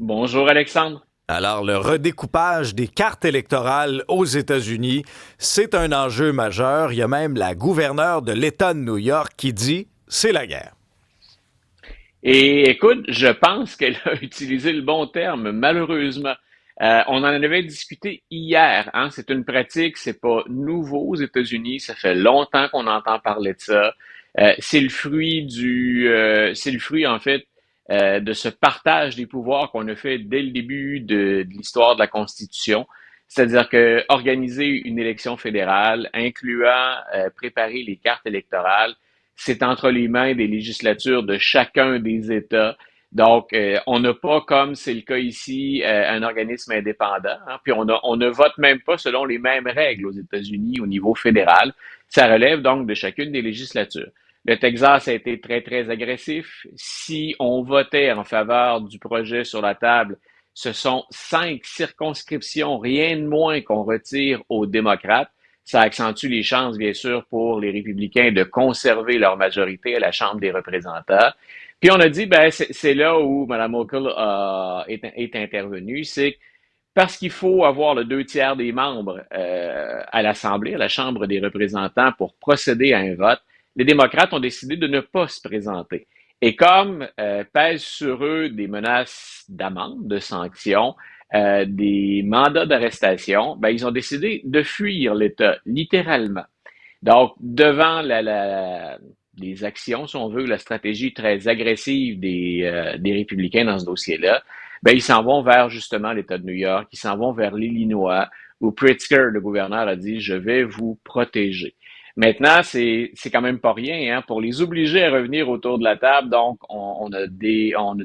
Bonjour Alexandre. Alors, le redécoupage des cartes électorales aux États-Unis, c'est un enjeu majeur. Il y a même la gouverneure de l'État de New York qui dit c'est la guerre. Et écoute, je pense qu'elle a utilisé le bon terme, malheureusement. On en avait discuté hier, hein. C'est une pratique, c'est pas nouveau aux États-Unis. Ça fait longtemps qu'on entend parler de ça. C'est le fruit en fait de ce partage des pouvoirs qu'on a fait dès le début de l'histoire de la Constitution. C'est-à-dire que organiser une élection fédérale, incluant préparer les cartes électorales, c'est entre les mains des législatures de chacun des États. Donc, on n'a pas, comme c'est le cas ici, un organisme indépendant, hein. Puis on ne vote même pas selon les mêmes règles aux États-Unis au niveau fédéral. Ça relève donc de chacune des législatures. Le Texas a été très, très agressif. Si on votait en faveur du projet sur la table, ce sont 5 circonscriptions, rien de moins qu'on retire aux démocrates. Ça accentue les chances, bien sûr, pour les républicains de conserver leur majorité à la Chambre des représentants. Puis on a dit, ben, c'est là où Mme Hochul est intervenue, c'est parce qu'il faut avoir le 2 tiers des membres à l'Assemblée, à la Chambre des représentants pour procéder à un vote. Les démocrates ont décidé de ne pas se présenter. Et comme pèsent sur eux des menaces d'amende, de sanctions, des mandats d'arrestation, ben, ils ont décidé de fuir l'État, littéralement. Donc, devant les actions, si on veut, la stratégie très agressive des républicains dans ce dossier-là, ben, ils s'en vont vers justement l'État de New York, ils s'en vont vers l'Illinois, où Pritzker, le gouverneur, a dit, je vais vous protéger. Maintenant, c'est quand même pas rien, hein, pour les obliger à revenir autour de la table. Donc, on a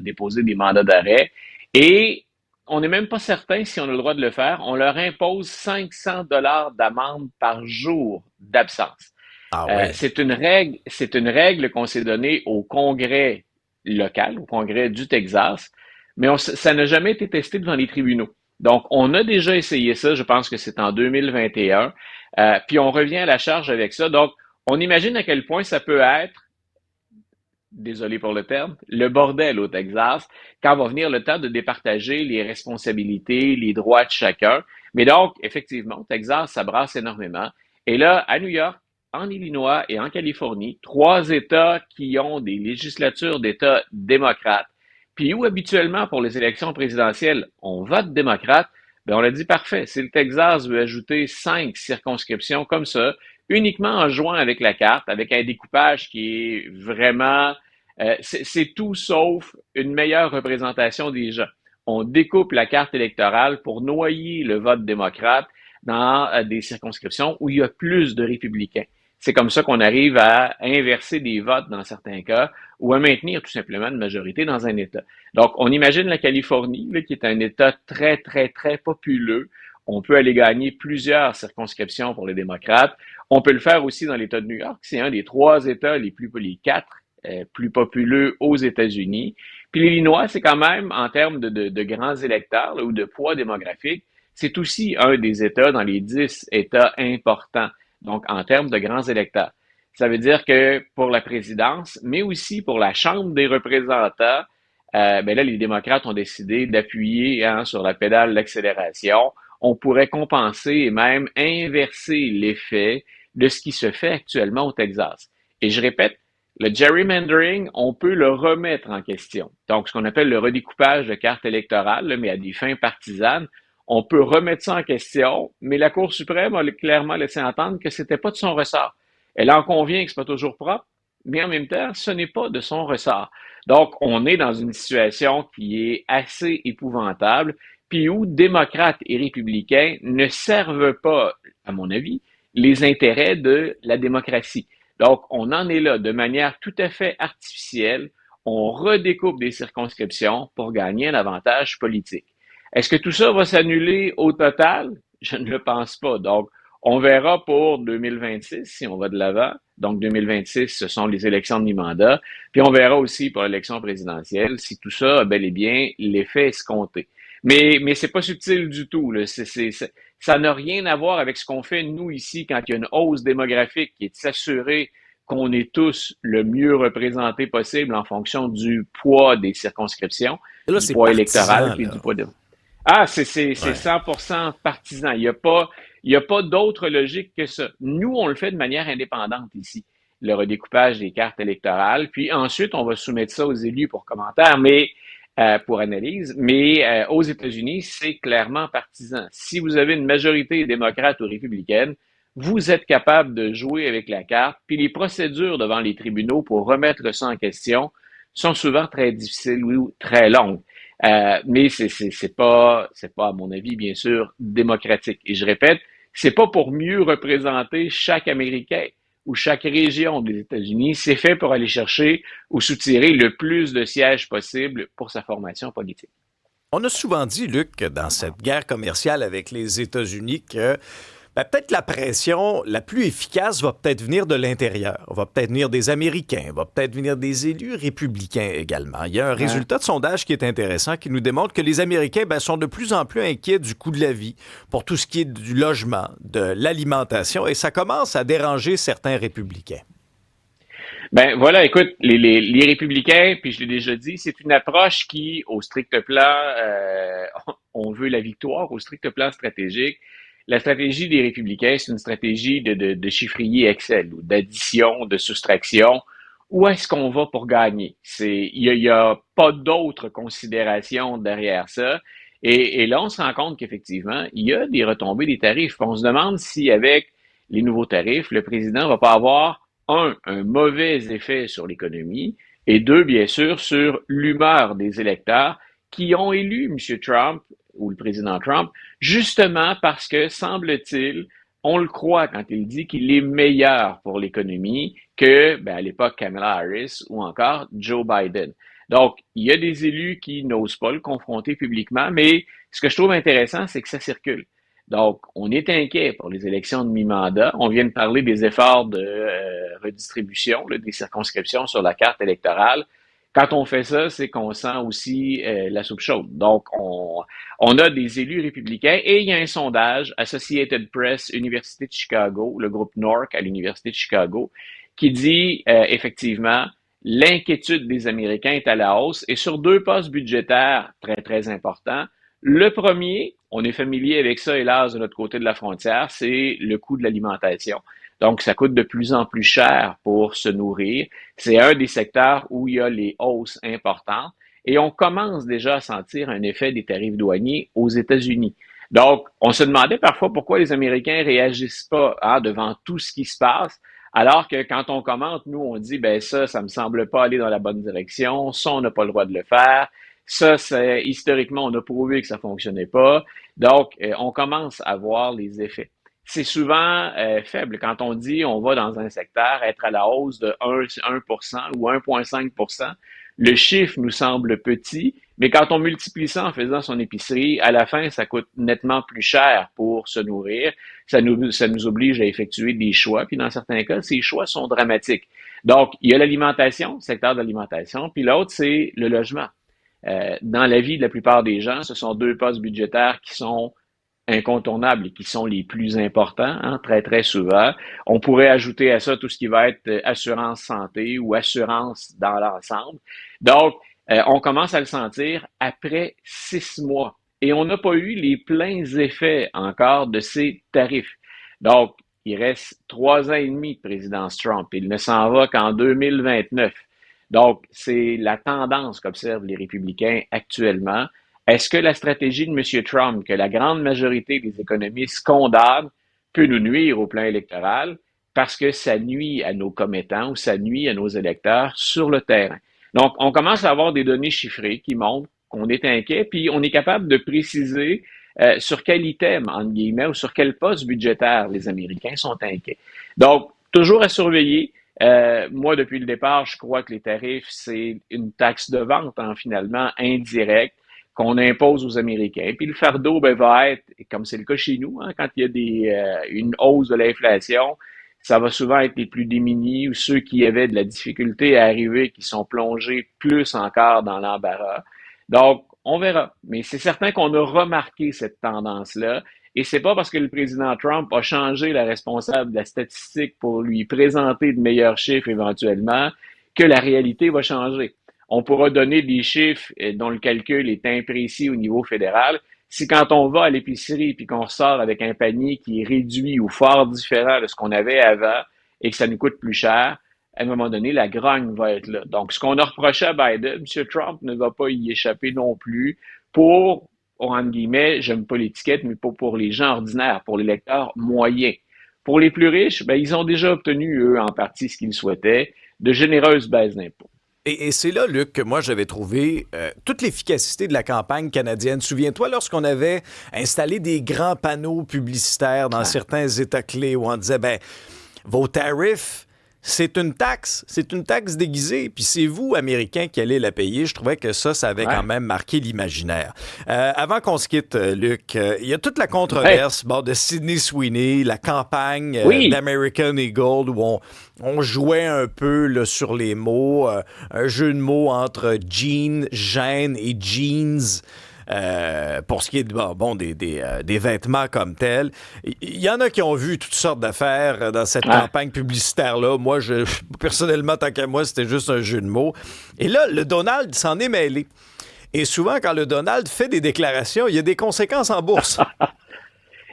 déposé des mandats d'arrêt et on n'est même pas certain si on a le droit de le faire. On leur impose 500 $ d'amende par jour d'absence. Ah oui. C'est une règle qu'on s'est donnée au Congrès local, au Congrès du Texas, mais ça n'a jamais été testé devant les tribunaux. Donc, on a déjà essayé ça, je pense que c'est en 2021, puis on revient à la charge avec ça. Donc, on imagine à quel point ça peut être, désolé pour le terme, le bordel au Texas, quand va venir le temps de départager les responsabilités, les droits de chacun. Mais donc, effectivement, au Texas, ça brasse énormément. Et là, à New York, en Illinois et en Californie, 3 États qui ont des législatures d'États démocrates, puis où habituellement, pour les élections présidentielles, on vote démocrate, ben on a dit parfait. Si le Texas veut ajouter 5 circonscriptions comme ça, uniquement en jouant avec la carte, avec un découpage qui est vraiment c'est tout sauf une meilleure représentation des gens. On découpe la carte électorale pour noyer le vote démocrate dans des circonscriptions où il y a plus de républicains. C'est comme ça qu'on arrive à inverser des votes dans certains cas ou à maintenir tout simplement une majorité dans un État. Donc, on imagine la Californie, là, qui est un État très, très, très populeux. On peut aller gagner plusieurs circonscriptions pour les démocrates. On peut le faire aussi dans l'État de New York. C'est un des 3 États les 4 plus populeux aux États-Unis. Puis l'Illinois, c'est quand même, en termes de grands électeurs là, ou de poids démographique, c'est aussi un des États dans les 10 États importants, donc en termes de grands électeurs. Ça veut dire que pour la présidence, mais aussi pour la Chambre des représentants, ben là, les démocrates ont décidé d'appuyer hein, sur la pédale d'accélération. On pourrait compenser et même inverser l'effet de ce qui se fait actuellement au Texas. Et je répète, le gerrymandering, on peut le remettre en question. Donc, ce qu'on appelle le redécoupage de cartes électorales, mais à des fins partisanes, on peut remettre ça en question, mais la Cour suprême a clairement laissé entendre que c'était pas de son ressort. Elle en convient que c'est pas toujours propre, mais en même temps, ce n'est pas de son ressort. Donc, on est dans une situation qui est assez épouvantable, puis où démocrates et républicains ne servent pas, à mon avis, les intérêts de la démocratie. Donc, on en est là de manière tout à fait artificielle. On redécoupe des circonscriptions pour gagner un avantage politique. Est-ce que tout ça va s'annuler au total? Je ne le pense pas. Donc, on verra pour 2026 si on va de l'avant. Donc, 2026, ce sont les élections de mi-mandat. Puis, on verra aussi pour l'élection présidentielle si tout ça a bel et bien l'effet escompté. Mais c'est pas subtil du tout. Là. Ça n'a rien à voir avec ce qu'on fait, nous, ici, quand il y a une hausse démographique qui est de s'assurer qu'on est tous le mieux représentés possible en fonction du poids des circonscriptions. Et là, du c'est poids électoral partisan, puis là. du poids de... Ah, c'est Ouais. 100% partisan. Il y a pas d'autre logique que ça. Nous, on le fait de manière indépendante ici, le redécoupage des cartes électorales. Puis ensuite, on va soumettre ça aux élus pour commentaire, mais pour analyse. Mais aux États-Unis, c'est clairement partisan. Si vous avez une majorité démocrate ou républicaine, vous êtes capable de jouer avec la carte. Puis les procédures devant les tribunaux pour remettre ça en question sont souvent très difficiles ou très longues. Mais c'est pas, à mon avis, bien sûr, démocratique. Et je répète, c'est pas pour mieux représenter chaque Américain ou chaque région des États-Unis. C'est fait pour aller chercher ou soutirer le plus de sièges possible pour sa formation politique. On a souvent dit, Luc, dans cette guerre commerciale avec les États-Unis, que peut-être la pression la plus efficace va peut-être venir de l'intérieur, va peut-être venir des Américains, va peut-être venir des élus républicains également. Il y a un Hein? résultat de sondage qui est intéressant, qui nous démontre que les Américains sont de plus en plus inquiets du coût de la vie pour tout ce qui est du logement, de l'alimentation, et ça commence à déranger certains républicains. Ben voilà, écoute, les républicains, puis je l'ai déjà dit, c'est une approche qui, au strict plan, on veut la victoire, au strict plan stratégique. La stratégie des républicains, c'est une stratégie de chiffrier Excel ou d'addition, de soustraction. Où est-ce qu'on va pour gagner? Il y a pas d'autres considérations derrière ça. Et là, on se rend compte qu'effectivement, il y a des retombées des tarifs. On se demande si avec les nouveaux tarifs, le président va pas avoir un mauvais effet sur l'économie, et deux, bien sûr, sur l'humeur des électeurs qui ont élu M. Trump ou le président Trump, justement parce que, semble-t-il, on le croit quand il dit qu'il est meilleur pour l'économie que, à l'époque, Kamala Harris ou encore Joe Biden. Donc, il y a des élus qui n'osent pas le confronter publiquement, mais ce que je trouve intéressant, c'est que ça circule. Donc, on est inquiet pour les élections de mi-mandat. On vient de parler des efforts de redistribution, là, des circonscriptions sur la carte électorale. Quand on fait ça, c'est qu'on sent aussi la soupe chaude. Donc, on a des élus républicains et il y a un sondage, Associated Press, Université de Chicago, le groupe NORC à l'Université de Chicago, qui dit effectivement l'inquiétude des Américains est à la hausse et sur deux postes budgétaires très, très importants. Le premier, on est familier avec ça, hélas, de notre côté de la frontière, c'est le coût de l'alimentation. Donc, ça coûte de plus en plus cher pour se nourrir. C'est un des secteurs où il y a les hausses importantes et on commence déjà à sentir un effet des tarifs douaniers aux États-Unis. Donc, on se demandait parfois pourquoi les Américains réagissent pas devant tout ce qui se passe, alors que quand on commente, nous, on dit, ben ça me semble pas aller dans la bonne direction, ça, on n'a pas le droit de le faire, ça, c'est, historiquement, on a prouvé que ça fonctionnait pas. Donc, on commence à voir les effets. C'est souvent faible quand on dit on va dans un secteur être à la hausse de 1% ou 1,5%. Le chiffre nous semble petit, mais quand on multiplie ça en faisant son épicerie, à la fin, ça coûte nettement plus cher pour se nourrir. Ça nous oblige à effectuer des choix, puis dans certains cas, ces choix sont dramatiques. Donc, il y a l'alimentation, le secteur de l'alimentation, puis l'autre, c'est le logement. Dans la vie de la plupart des gens, ce sont deux postes budgétaires qui sont incontournables et qui sont les plus importants, hein, très, très souvent. On pourrait ajouter à ça tout ce qui va être assurance santé ou assurance dans l'ensemble. Donc, on commence à le sentir après 6 mois. Et on n'a pas eu les pleins effets encore de ces tarifs. Donc, il reste 3 ans et demi de présidence Trump. Il ne s'en va qu'en 2029. Donc, c'est la tendance qu'observent les républicains actuellement. Est-ce que la stratégie de M. Trump, que la grande majorité des économistes condamnent, peut nous nuire au plan électoral parce que ça nuit à nos commettants ou ça nuit à nos électeurs sur le terrain? Donc, on commence à avoir des données chiffrées qui montrent qu'on est inquiet, puis on est capable de préciser sur quel item, entre guillemets, ou sur quel poste budgétaire les Américains sont inquiets. Donc, toujours à surveiller. Moi, depuis le départ, je crois que les tarifs, c'est une taxe de vente, hein, finalement, indirecte, qu'on impose aux Américains. Puis le fardeau va être, comme c'est le cas chez nous, hein, quand il y a une hausse de l'inflation, ça va souvent être les plus démunis ou ceux qui avaient de la difficulté à arriver, qui sont plongés plus encore dans l'embarras. Donc, on verra. Mais c'est certain qu'on a remarqué cette tendance-là. Et c'est pas parce que le président Trump a changé la responsable de la statistique pour lui présenter de meilleurs chiffres éventuellement que la réalité va changer. on pourra donner des chiffres dont le calcul est imprécis au niveau fédéral. Si quand on va à l'épicerie puis qu'on ressort avec un panier qui est réduit ou fort différent de ce qu'on avait avant et que ça nous coûte plus cher, à un moment donné, la grogne va être là. Donc, ce qu'on a reproché à Biden, M. Trump ne va pas y échapper non plus pour, entre guillemets, j'aime pas l'étiquette, mais pour les gens ordinaires, pour les lecteurs moyens. Pour les plus riches, ben, ils ont déjà obtenu, eux, en partie ce qu'ils souhaitaient, de généreuses baisses d'impôts. Et c'est là, Luc, que moi, j'avais trouvé toute l'efficacité de la campagne canadienne. Souviens-toi, lorsqu'on avait installé des grands panneaux publicitaires dans certains États clés où on disait, ben, vos tarifs, c'est une taxe déguisée, puis c'est vous, Américains, qui allez la payer. Je trouvais que ça avait quand même marqué l'imaginaire. Avant qu'on se quitte, Luc, il y a toute la controverse de Sydney Sweeney, la campagne d'American Eagle, où on jouait un peu là, sur les mots, un jeu de mots entre jean, gêne et jeans. Pour ce qui est des vêtements comme tels. Il y en a qui ont vu toutes sortes d'affaires dans cette campagne publicitaire-là. Moi, personnellement, tant qu'à moi, c'était juste un jeu de mots. Et là, le Donald s'en est mêlé. Et souvent, quand le Donald fait des déclarations, il y a des conséquences en bourse.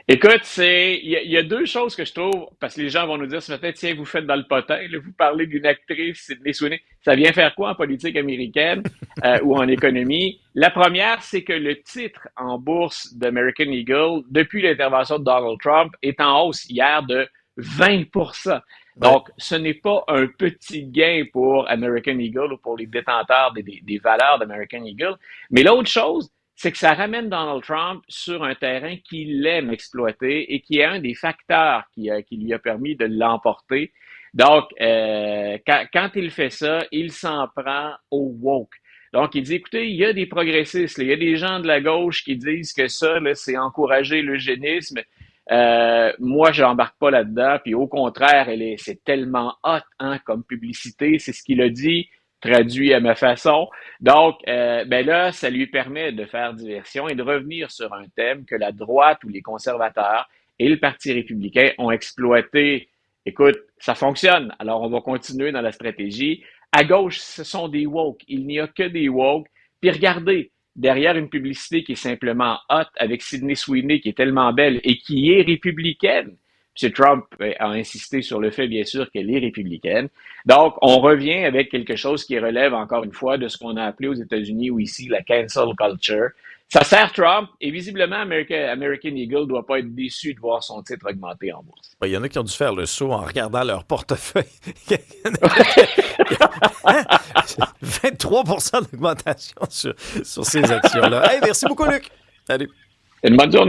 Écoute, il y a deux choses que je trouve, parce que les gens vont nous dire ce matin, tiens, vous faites dans le potin, là, vous parlez d'une actrice, Sydney Sweeney. Ça vient faire quoi en politique américaine ou en économie? La première, c'est que le titre en bourse d'American Eagle, depuis l'intervention de Donald Trump, est en hausse hier de 20%. Donc, ce n'est pas un petit gain pour American Eagle ou pour les détenteurs des valeurs d'American Eagle. Mais l'autre chose, c'est que ça ramène Donald Trump sur un terrain qu'il aime exploiter et qui est un des facteurs qui lui a permis de l'emporter. Donc, quand il fait ça, il s'en prend au woke. Donc, il dit, écoutez, il y a des progressistes, là, il y a des gens de la gauche qui disent que ça, là, c'est encourager l'eugénisme. Moi, je n'embarque pas là-dedans, puis au contraire, c'est tellement hot comme publicité, c'est ce qu'il a dit, traduit à ma façon. Donc, ben là, ça lui permet de faire diversion et de revenir sur un thème que la droite ou les conservateurs et le Parti républicain ont exploité. Écoute, ça fonctionne, alors on va continuer dans la stratégie. À gauche, ce sont des woke. Il n'y a que des woke. Puis regardez, derrière une publicité qui est simplement hot avec Sydney Sweeney qui est tellement belle et qui est républicaine. M. Trump a insisté sur le fait, bien sûr, qu'elle est républicaine. Donc, on revient avec quelque chose qui relève, encore une fois, de ce qu'on a appelé aux États-Unis ou ici la cancel culture. Ça sert Trump et visiblement, American Eagle ne doit pas être déçu de voir son titre augmenter en bourse. Il y en a qui ont dû faire le saut en regardant leur portefeuille. 23% d'augmentation sur ces actions-là. Hey, merci beaucoup, Luc. Salut. Une bonne journée.